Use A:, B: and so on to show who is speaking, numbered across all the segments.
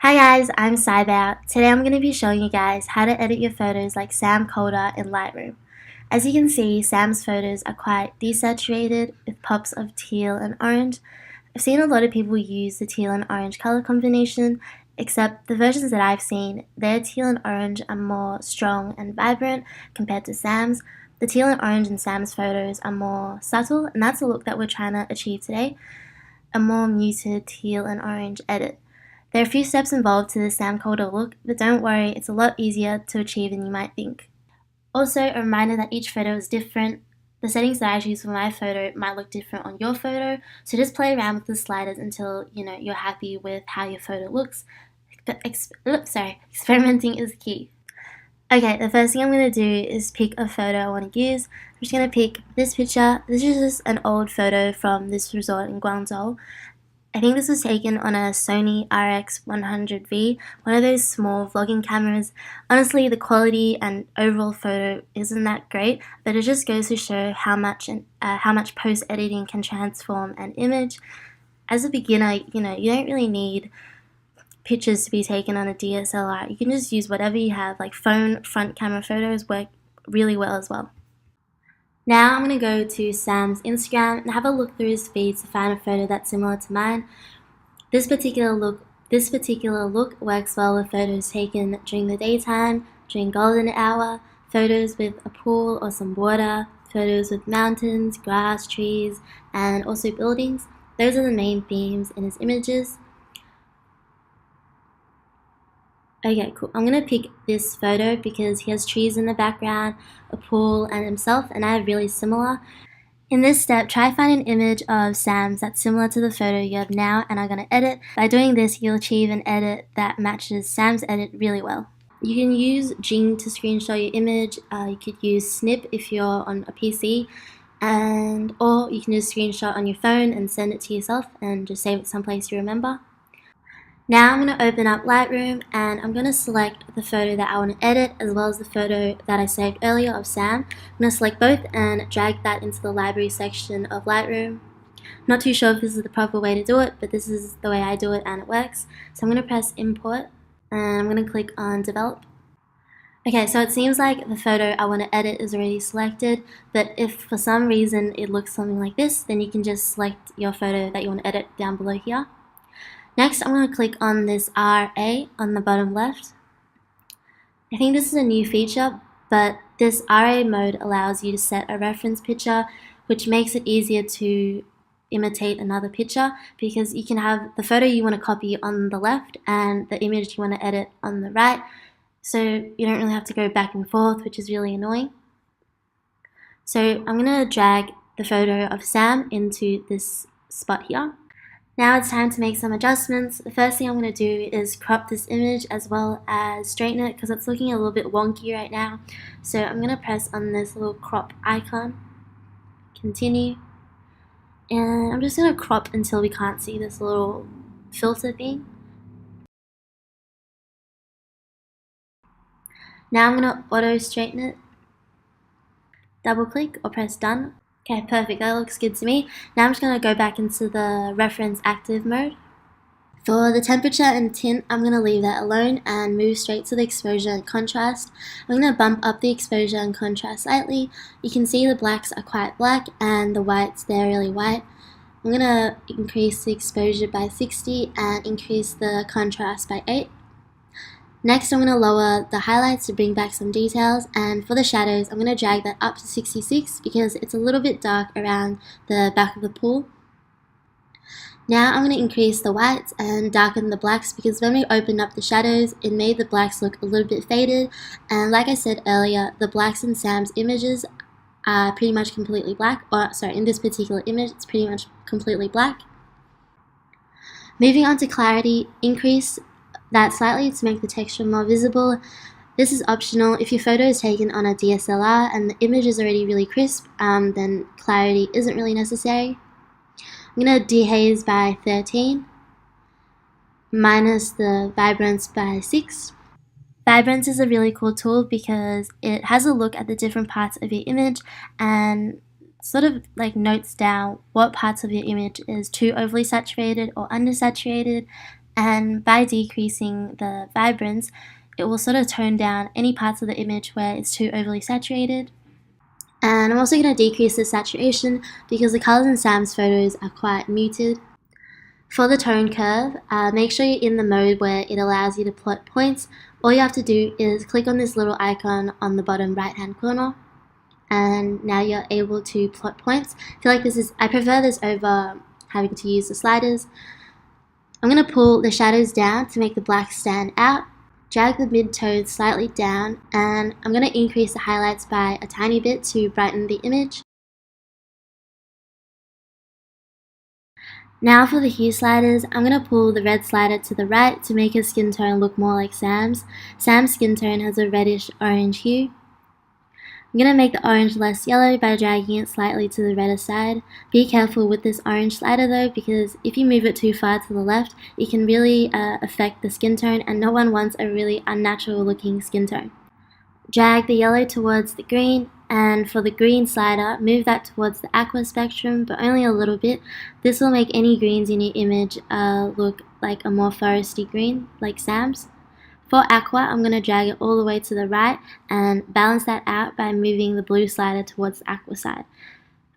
A: Hi guys, I'm Cibao. Today I'm going to be showing you guys how to edit your photos like Sam Kolder in Lightroom. As you can see, Sam's photos are quite desaturated with pops of teal and orange. I've seen a lot of people use the teal and orange color combination, except the versions that I've seen, their teal and orange are more strong and vibrant compared to Sam's. The teal and orange in Sam's photos are more subtle, and that's the look that we're trying to achieve today, a more muted teal and orange edit. There are a few steps involved to the Sam Kolder look, but don't worry, it's a lot easier to achieve than you might think. Also, a reminder that each photo is different. The settings that I choose for my photo might look different on your photo, so just play around with the sliders until you're happy with how your photo looks. Experimenting is key. Okay, the first thing I'm going to do is pick a photo I want to use. I'm just going to pick this picture. This is just an old photo from this resort in Guangzhou. I think this was taken on a Sony RX100V, one of those small vlogging cameras. Honestly, the quality and overall photo isn't that great, but it just goes to show how much post-editing can transform an image. As a beginner, you don't really need pictures to be taken on a DSLR. You can just use whatever you have, like phone front camera photos work really well as well. Now I'm going to go to Sam's Instagram and have a look through his feeds to find a photo that's similar to mine. This particular look works well with photos taken during the daytime, during golden hour, photos with a pool or some water, photos with mountains, grass, trees, and also buildings. Those are the main themes in his images. Okay, cool. I'm going to pick this photo because he has trees in the background, a pool, and himself, and I have really similar. In this step, try find an image of Sam's that's similar to the photo you have now and are going to edit. By doing this, you'll achieve an edit that matches Sam's edit really well. You can use Jing to screenshot your image. You could use Snip if you're on a PC, or you can just screenshot on your phone and send it to yourself and just save it someplace you remember. Now I'm going to open up Lightroom and I'm going to select the photo that I want to edit as well as the photo that I saved earlier of Sam. I'm going to select both and drag that into the library section of Lightroom. I'm not too sure if this is the proper way to do it, but this is the way I do it and it works. So I'm going to press import and I'm going to click on develop. Okay, so it seems like the photo I want to edit is already selected, but if for some reason it looks something like this, then you can just select your photo that you want to edit down below here. Next, I'm going to click on this RA on the bottom left. I think this is a new feature, but this RA mode allows you to set a reference picture, which makes it easier to imitate another picture because you can have the photo you want to copy on the left and the image you want to edit on the right, so you don't really have to go back and forth, which is really annoying. So I'm going to drag the photo of Sam into this spot here. Now it's time to make some adjustments. The first thing I'm going to do is crop this image as well as straighten it because it's looking a little bit wonky right now. So I'm going to press on this little crop icon, continue, and I'm just going to crop until we can't see this little filter thing. Now I'm going to auto straighten it, double click or press done. Okay, perfect, that looks good to me. Now I'm just going to go back into the reference active mode. For the temperature and tint, I'm going to leave that alone and move straight to the exposure and contrast. I'm going to bump up the exposure and contrast slightly. You can see the blacks are quite black and the whites, they're really white. I'm going to increase the exposure by 60 and increase the contrast by 8. Next, I'm going to lower the highlights to bring back some details, and for the shadows, I'm going to drag that up to 66 because it's a little bit dark around the back of the pool. Now I'm going to increase the whites and darken the blacks because when we opened up the shadows, it made the blacks look a little bit faded, and like I said earlier, the blacks in Sam's images are pretty much completely black, in this particular image, it's pretty much completely black. Moving on to clarity, increase that slightly to make the texture more visible. This is optional. If your photo is taken on a DSLR and the image is already really crisp, then clarity isn't really necessary. I'm going to dehaze by 13, minus the vibrance by 6. Vibrance is a really cool tool because it has a look at the different parts of your image and sort of like notes down what parts of your image is too overly saturated or undersaturated, and by decreasing the vibrance, it will sort of tone down any parts of the image where it's too overly saturated. And I'm also going to decrease the saturation because the colors in Sam's photos are quite muted. For the tone curve, make sure you're in the mode where it allows you to plot points. All you have to do is click on this little icon on the bottom right hand corner, and now you're able to plot points. I prefer this over having to use the sliders. I'm going to pull the shadows down to make the black stand out, drag the mid-tones slightly down, and I'm going to increase the highlights by a tiny bit to brighten the image. Now for the hue sliders, I'm going to pull the red slider to the right to make his skin tone look more like Sam's. Sam's skin tone has a reddish orange hue. I'm going to make the orange less yellow by dragging it slightly to the redder side. Be careful with this orange slider though, because if you move it too far to the left, it can really affect the skin tone, and no one wants a really unnatural looking skin tone. Drag the yellow towards the green, and for the green slider, move that towards the aqua spectrum, but only a little bit. This will make any greens in your image look like a more foresty green, like Sam's. For aqua, I'm going to drag it all the way to the right and balance that out by moving the blue slider towards the aqua side.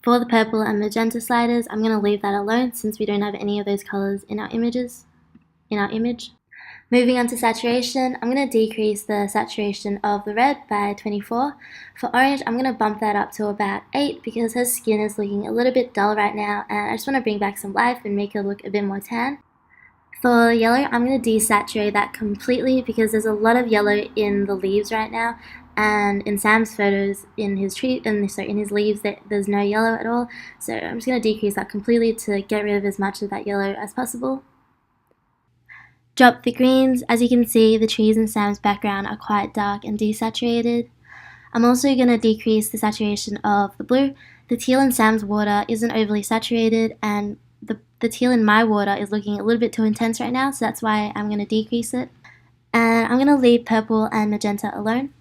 A: For the purple and magenta sliders, I'm going to leave that alone since we don't have any of those colors in our image. Moving on to saturation, I'm going to decrease the saturation of the red by 24. For orange, I'm going to bump that up to about 8 because her skin is looking a little bit dull right now, and I just want to bring back some life and make her look a bit more tan. For yellow, I'm going to desaturate that completely because there's a lot of yellow in the leaves right now, and in Sam's photos, in his leaves, there's no yellow at all. So I'm just going to decrease that completely to get rid of as much of that yellow as possible. Drop the greens. As you can see, the trees in Sam's background are quite dark and desaturated. I'm also going to decrease the saturation of the blue. The teal in Sam's water isn't overly saturated, and the teal in my water is looking a little bit too intense right now, so that's why I'm going to decrease it. And I'm going to leave purple and magenta alone.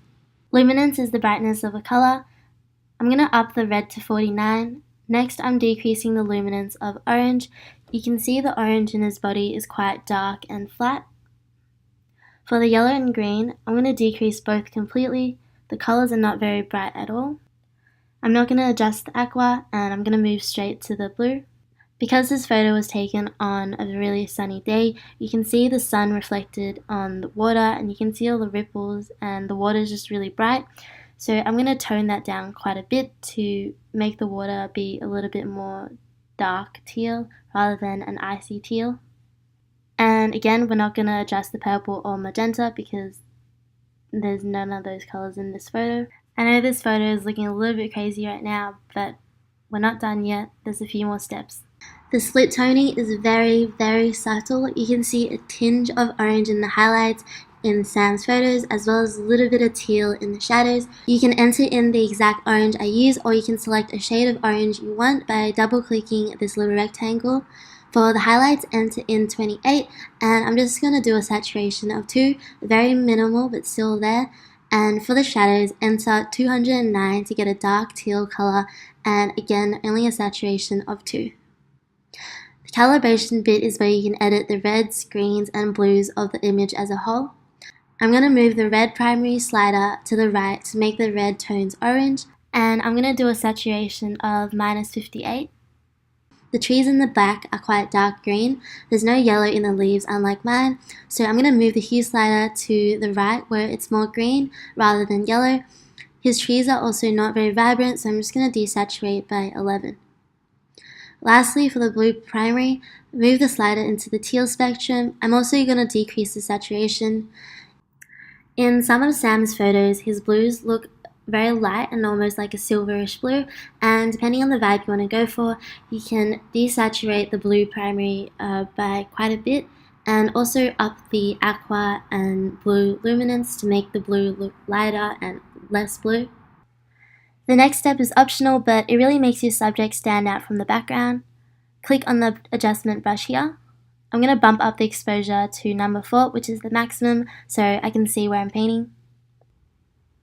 A: Luminance is the brightness of a color. I'm going to up the red to 49. Next, I'm decreasing the luminance of orange. You can see the orange in his body is quite dark and flat. For the yellow and green, I'm going to decrease both completely. The colors are not very bright at all. I'm not going to adjust the aqua, and I'm going to move straight to the blue. Because this photo was taken on a really sunny day, you can see the sun reflected on the water, and you can see all the ripples, and the water is just really bright. So I'm going to tone that down quite a bit to make the water be a little bit more dark teal rather than an icy teal. And again, we're not going to adjust the purple or magenta because there's none of those colors in this photo. I know this photo is looking a little bit crazy right now, but we're not done yet. There's a few more steps. The split toning is very, very subtle. You can see a tinge of orange in the highlights in Sam's photos, as well as a little bit of teal in the shadows. You can enter in the exact orange I use, or you can select a shade of orange you want by double clicking this little rectangle. For the highlights, enter in 28, and I'm just going to do a saturation of 2, very minimal but still there. And for the shadows, enter 209 to get a dark teal color, and again, only a saturation of 2. The calibration bit is where you can edit the reds, greens, and blues of the image as a whole. I'm going to move the red primary slider to the right to make the red tones orange, and I'm going to do a saturation of -58. The trees in the back are quite dark green. There's no yellow in the leaves unlike mine, so I'm going to move the hue slider to the right where it's more green rather than yellow. His trees are also not very vibrant, so I'm just going to desaturate by 11. Lastly, for the blue primary, move the slider into the teal spectrum. I'm also going to decrease the saturation. In some of Sam's photos, his blues look very light and almost like a silverish blue, and depending on the vibe you want to go for, you can desaturate the blue primary by quite a bit, and also up the aqua and blue luminance to make the blue look lighter and less blue. The next step is optional, but it really makes your subject stand out from the background. Click on the adjustment brush here. I'm going to bump up the exposure to number 4, which is the maximum, so I can see where I'm painting.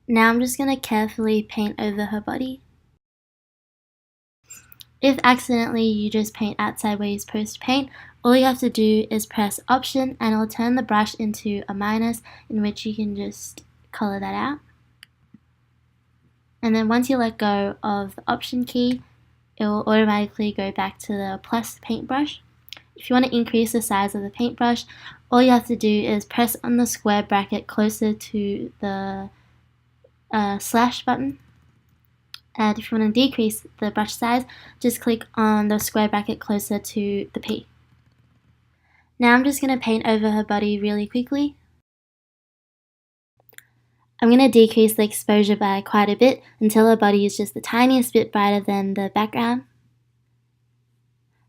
A: Now I'm just going to carefully paint over her body. If accidentally you just paint outside where you're supposed to paint, all you have to do is press Option and it'll turn the brush into a minus, in which you can just color that out. And then once you let go of the Option key, it will automatically go back to the plus paintbrush. If you want to increase the size of the paintbrush, all you have to do is press on the square bracket closer to the slash button. And if you want to decrease the brush size, just click on the square bracket closer to the P. Now I'm just going to paint over her body really quickly. I'm going to decrease the exposure by quite a bit until her body is just the tiniest bit brighter than the background.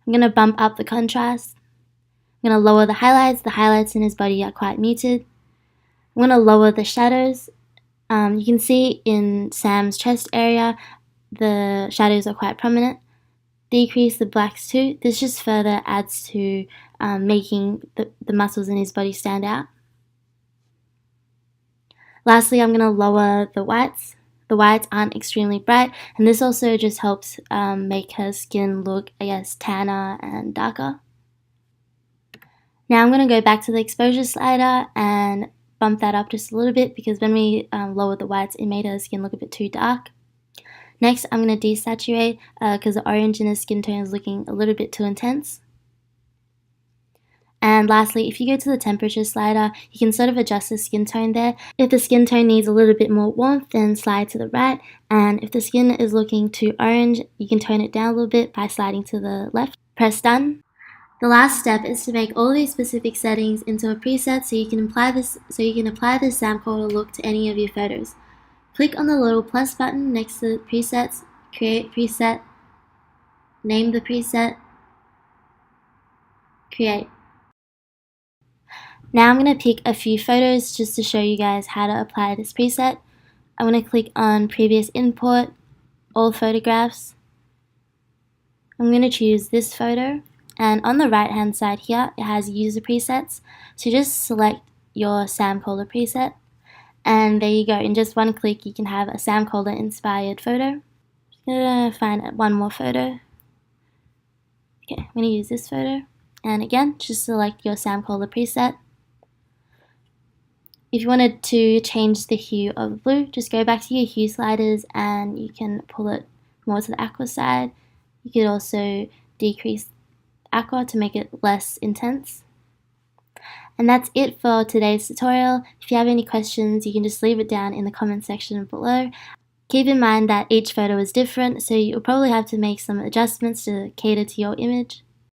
A: I'm going to bump up the contrast. I'm going to lower the highlights. The highlights in his body are quite muted. I'm going to lower the shadows. You can see in Sam's chest area, the shadows are quite prominent. Decrease the blacks too. This just further adds to making the muscles in his body stand out. Lastly, I'm going to lower the whites. The whites aren't extremely bright, and this also just helps make her skin look, I guess, tanner and darker. Now I'm going to go back to the exposure slider and bump that up just a little bit, because when we lowered the whites, it made her skin look a bit too dark. Next, I'm going to desaturate because the orange in her skin tone is looking a little bit too intense. And lastly, if you go to the temperature slider, you can sort of adjust the skin tone there. If the skin tone needs a little bit more warmth, then slide to the right. And if the skin is looking too orange, you can tone it down a little bit by sliding to the left. Press done. The last step is to make all these specific settings into a preset so you can apply this Sam Kolder look to any of your photos. Click on the little plus button next to presets, create preset, name the preset, create. Now I'm going to pick a few photos just to show you guys how to apply this preset. I'm going to click on previous import, all photographs. I'm going to choose this photo, and on the right hand side here it has user presets, so just select your Sam Kolder preset, and there you go. In just one click you can have a Sam Kolder inspired photo. I'm going to find one more photo. Okay, I'm going to use this photo, and again just select your Sam Kolder preset. If you wanted to change the hue of blue, just go back to your hue sliders and you can pull it more to the aqua side. You could also decrease aqua to make it less intense. And that's it for today's tutorial. If you have any questions, you can just leave it down in the comment section below. Keep in mind that each photo is different, so you'll probably have to make some adjustments to cater to your image.